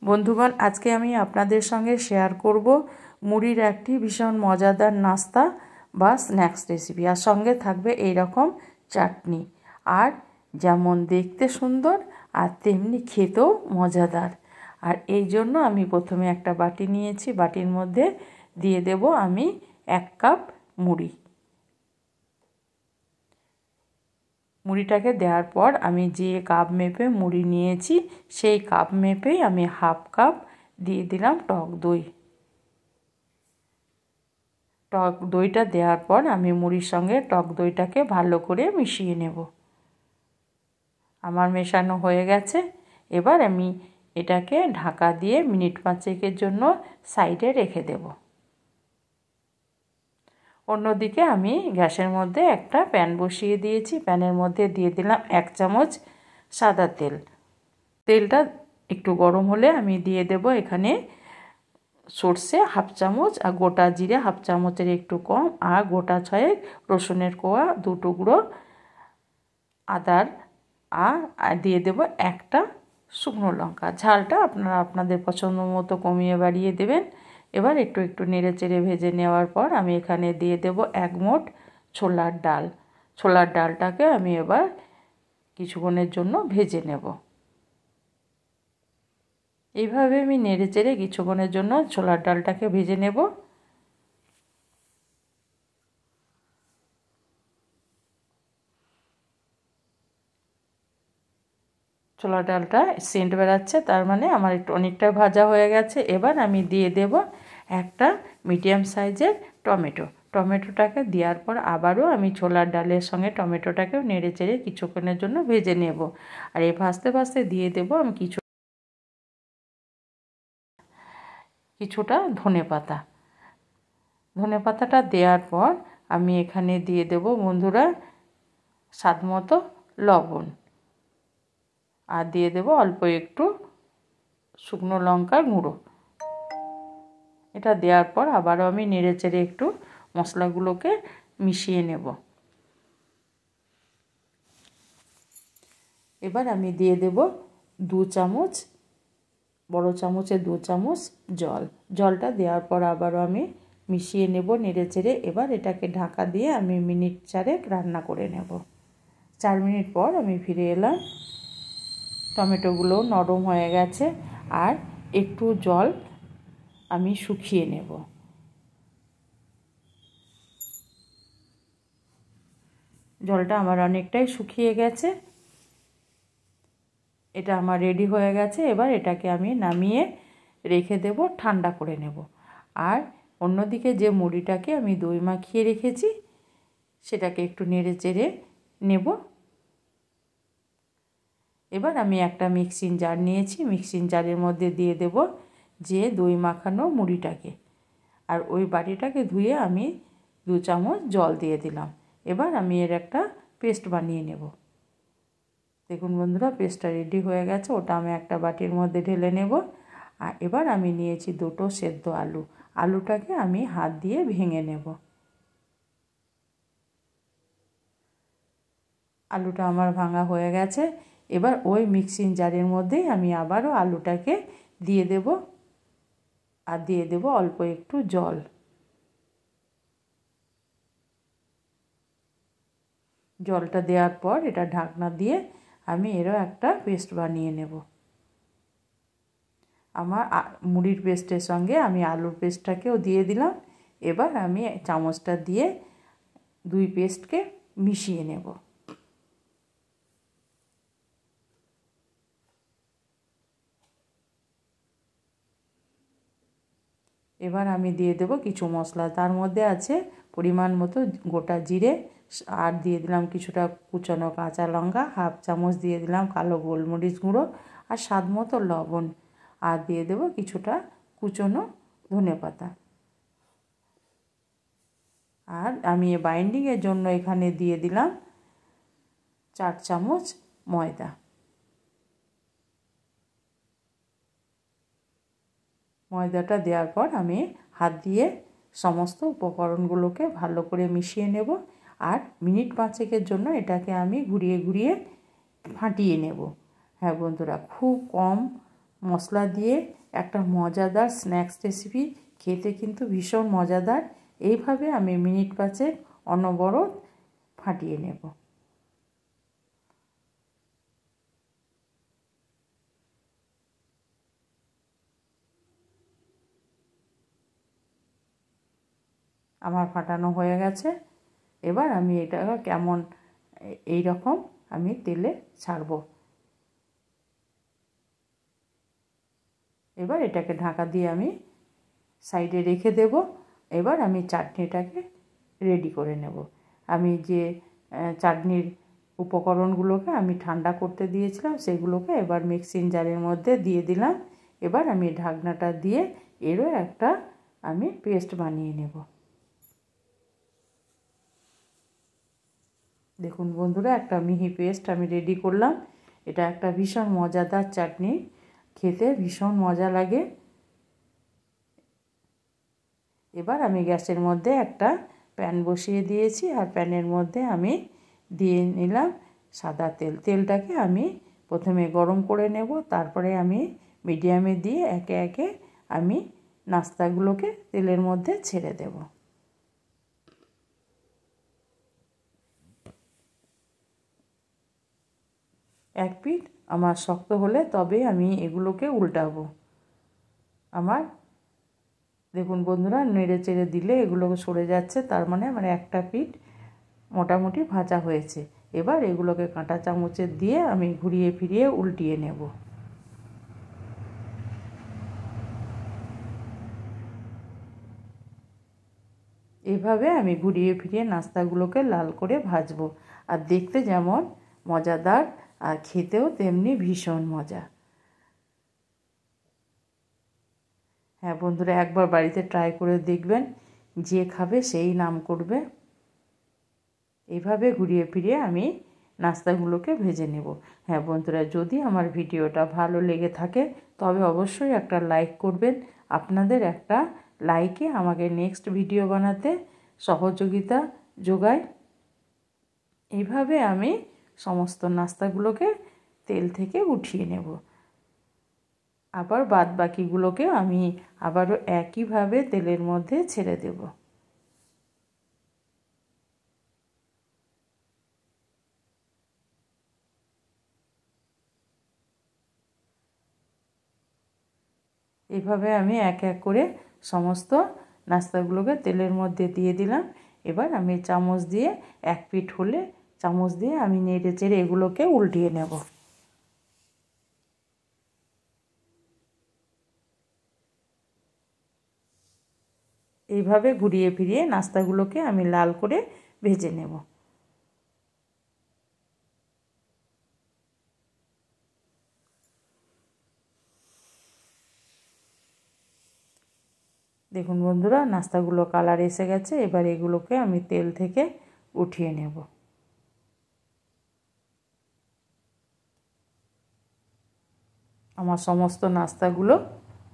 বন্ধুগণ, আজকে আমি আপনাদের সঙ্গে শেয়ার করব মুড়ির একটি ভীষণ মজাদার নাস্তা বা স্ন্যাক্স রেসিপি। আর সঙ্গে থাকবে এই রকম চাটনি। আর যেমন দেখতে সুন্দর আর তেমনি খেতেও মজাদার। আর এই জন্য আমি প্রথমে একটা বাটি নিয়েছি। বাটির মধ্যে দিয়ে দেব আমি 1 কাপ মুড়ি। মুড়িটাকে দেওয়ার পর আমি যে কাপ মেপে মুড়ি নিয়েছি সেই কাপ মেপেই আমি 1/2 কাপ দিয়ে দিলাম টক দই। টক দইটা দেওয়ার পর আমি মুড়ির সঙ্গে টক দইটাকে ভালো করে মিশিয়ে নেব। আমার মেশানো হয়ে গেছে। এবার আমি এটাকে ঢাকা দিয়ে মিনিট 5 জন্য সাইডে রেখে দেব। অন্যদিকে আমি গ্যাসের মধ্যে একটা প্যান বসিয়ে দিয়েছি। প্যানের মধ্যে দিয়ে দিলাম 1 চামচ সাদা তেল। তেলটা একটু গরম হলে আমি দিয়ে দেব এখানে সর্ষে 1/2 চামচ আর গোটা জিরে 1/2 চামচের একটু কম, আর গোটা 6 রসুনের কোয়া 2 টুকরো, আদার আর দিয়ে দেব একটা শুকনো লঙ্কা। ঝালটা আপনারা আপনাদের পছন্দ মতো কমিয়ে বাড়িয়ে দেবেন। এবার একটু নেড়ে চেড়ে ভেজে নেওয়ার পর আমি এখানে দিয়ে দেব 1 মুঠ ছোলার ডাল। ছোলার ডালটাকে আমি এবার কিছুক্ষণের জন্য ভেজে নেব। এইভাবে আমি নেড়ে চেড়ে কিছুক্ষণের জন্য ছোলার ডালটাকে ভেজে নেব। ছোলার ডালটা সেন্ট বেরাচ্ছে, তার মানে আমার একটু অনেকটা ভাজা হয়ে গেছে। এবার আমি দিয়ে দেব একটা মিডিয়াম সাইজের টমেটো। টমেটোটাকে দেওয়ার পর আবারও আমি ছোলার ডালের সঙ্গে টমেটোটাকেও নেড়ে চেড়ে কিছুক্ষণের জন্য ভেজে নেব। আর এই ভাজতে ভাজতে দিয়ে দেব আমি কিছুটা ধনেপাতা। ধনেপাতাটা দেওয়ার পর আমি এখানে দিয়ে দেব বন্ধুরা স্বাদমতো লবণ, আর দিয়ে দেব অল্প একটু শুকনো লঙ্কার গুঁড়ো। এটা দেওয়ার পর আবারও আমি নেড়ে চেড়ে একটু মশলাগুলোকে মিশিয়ে নেব। এবার আমি দিয়ে দেব 2 চামচ, বড় চামচে 2 চামচ জল। জলটা দেওয়ার পর আবারও আমি মিশিয়ে নেব নেড়ে চেড়ে। এবার এটাকে ঢাকা দিয়ে আমি মিনিট 4 রান্না করে নেব। 4 মিনিট পর আমি ফিরে এলাম। টমেটোগুলো নরম হয়ে গেছে, আর একটু জল আমি শুকিয়ে নেব। জলটা আমার অনেকটাই শুকিয়ে গেছে। এটা আমার রেডি হয়ে গেছে। এবার এটাকে আমি নামিয়ে রেখে দেব, ঠান্ডা করে নেব। আর অন্যদিকে যে মুড়িটাকে আমি দই মাখিয়ে রেখেছি সেটাকে একটু নেড়ে চেড়ে নেব। এবার আমি একটা মিক্সিং জার নিয়েছি। মিক্সিং জারের মধ্যে দিয়ে দেব যে দই মাখানো মুড়িটাকে, আর ওই বাটিটাকে ধুয়ে আমি 2 চামচ জল দিয়ে দিলাম। এবার আমি এর একটা পেস্ট বানিয়ে নেব। দেখুন বন্ধুরা, পেস্টটা রেডি হয়ে গেছে। ওটা আমি একটা বাটির মধ্যে ঢেলে নেব। আর এবার আমি নিয়েছি 2টো সেদ্ধ আলু। আলুটাকে আমি হাত দিয়ে ভেঙে নেব। আলুটা আমার ভাঙা হয়ে গেছে। এবার ওই মিক্সিং জারের মধ্যেই আমি আবারও আলুটাকে দিয়ে দেব, আর দিয়ে দেব অল্প একটু জল। জলটা দেওয়ার পর এটা ঢাকনা দিয়ে আমি এরও একটা পেস্ট বানিয়ে নেব। আমার মুড়ির পেস্টের সঙ্গে আমি আলুর পেস্টটাকেও দিয়ে দিলাম। এবার আমি চামচটা দিয়ে 2 পেস্টকে মিশিয়ে নেব। এবার আমি দিয়ে দেব কিছু মশলা। তার মধ্যে আছে পরিমাণ মতো গোটা জিরে, আর দিয়ে দিলাম কিছুটা কুচনো কাঁচা লঙ্কা, 1/2 চামচ দিয়ে দিলাম কালো গোলমরিচ গুঁড়ো, আর স্বাদ মতো লবণ, আর দিয়ে দেব কিছুটা কুচনো ধনেপাতা। আর আমি বাইন্ডিংয়ের জন্য এখানে দিয়ে দিলাম 4 চামচ ময়দা। ময়দাটা দেওয়ার পর আমি হাত দিয়ে সমস্ত উপকরণগুলোকে ভালো করে মিশিয়ে নেব। আর মিনিট 5 জন্য এটাকে আমি ঘুরিয়ে ঘুরিয়ে ফাটিয়ে নেব। হ্যাঁ বন্ধুরা, খুব কম মশলা দিয়ে একটা মজাদার স্ন্যাক্স রেসিপি, খেতে কিন্তু ভীষণ মজাদার। এইভাবে আমি মিনিট 5 অনবরত ফাটিয়ে নেব। আমার ফাটানো হয়ে গেছে। এবার আমি এটা কেমন এই রকম আমি তেলে ছাড়ব। এবার এটাকে ঢাকা দিয়ে আমি সাইডে রেখে দেব। এবার আমি চাটনিটাকে রেডি করে নেব। আমি যে চাটনির উপকরণগুলোকে আমি ঠান্ডা করতে দিয়েছিলাম সেগুলোকে এবার মিক্সিং জারের মধ্যে দিয়ে দিলাম। এবার আমি ঢাকনাটা দিয়ে এরও একটা আমি পেস্ট বানিয়ে নেব। দেখুন বন্ধুরা, একটা মিহি পেস্ট আমি রেডি করলাম। এটা একটা ভীষণ মজাদার চাটনি, খেতে ভীষণ মজা লাগে। এবার আমি গ্যাসের মধ্যে একটা প্যান বসিয়ে দিয়েছি, আর প্যানের মধ্যে আমি দিয়ে নিলাম সাদা তেল। তেলটাকে আমি প্রথমে গরম করে নেব, তারপরে আমি মিডিয়ামে দিয়ে একে একে আমি নাস্তাগুলোকে তেলের মধ্যে ছেড়ে দেব। এক পিঠ আমার শক্ত হলে তবে আমি এগুলোকে উল্টাবো। আমার দেখুন বন্ধুরা, নেড়ে চেড়ে দিলে এগুলো সরে যাচ্ছে, তার মানে আমার একটা পিঠ মোটামুটি ভাজা হয়েছে। এবার এগুলোকে কাঁটা চামচের দিয়ে আমি ঘুরিয়ে ফিরিয়ে উল্টিয়ে নেব। এভাবে আমি ঘুরিয়ে ফিরিয়ে নাস্তাগুলোকে লাল করে ভাজবো। আর দেখতে যেমন মজাদার, আর খেতেও তেমনি ভীষণ মজা। হ্যাঁ বন্ধুরা, একবার বাড়িতে ট্রাই করে দেখবেন, যে খাবে সেই নাম করবে। এইভাবে ঘুরিয়ে ফিরিয়ে আমি নাস্তাগুলোকে ভেজে নেব। হ্যাঁ বন্ধুরা, যদি আমার ভিডিওটা ভালো লেগে থাকে তবে অবশ্যই একটা লাইক করবেন। আপনাদের একটা লাইকে আমাকে নেক্সট ভিডিও বানাতে সহযোগিতা যোগায়। এইভাবে আমি সমস্ত নাস্তাগুলোকে তেল থেকে উঠিয়ে নেব। আবার বাদ বাকিগুলোকে আমি আবারও একইভাবে তেলের মধ্যে ছেড়ে দেব। এভাবে আমি এক এক করে সমস্ত নাস্তাগুলোকে তেলের মধ্যে দিয়ে দিলাম। এবার আমি চামচ দিয়ে এক পিঠ হলে চামচ দিয়ে আমি নেড়ে চেড়ে এগুলোকে উল্টিয়ে নেব। এইভাবে ঘুরিয়ে ফিরিয়ে নাস্তাগুলোকে আমি লাল করে ভেজে নেব। দেখুন বন্ধুরা, নাস্তাগুলো কালার এসে গেছে। এবার এগুলোকে আমি তেল থেকে উঠিয়ে নেব। আমার সমস্ত নাস্তাগুলো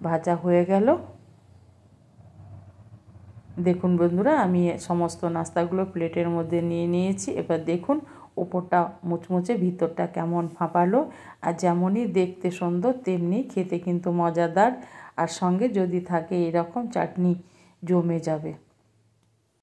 ভাজা হয়ে গেল। দেখুন বন্ধুরা, আমি সমস্ত নাস্তাগুলো প্লেটের মধ্যে নিয়ে নিয়েছি। এবার দেখুন ওপরটা মুচমুচে, ভিতরটা কেমন ফাঁপালো। আর যেমনই দেখতে সুন্দর তেমনি খেতে কিন্তু মজাদার। আর সঙ্গে যদি থাকে এরকম চাটনি, জমে যাবে।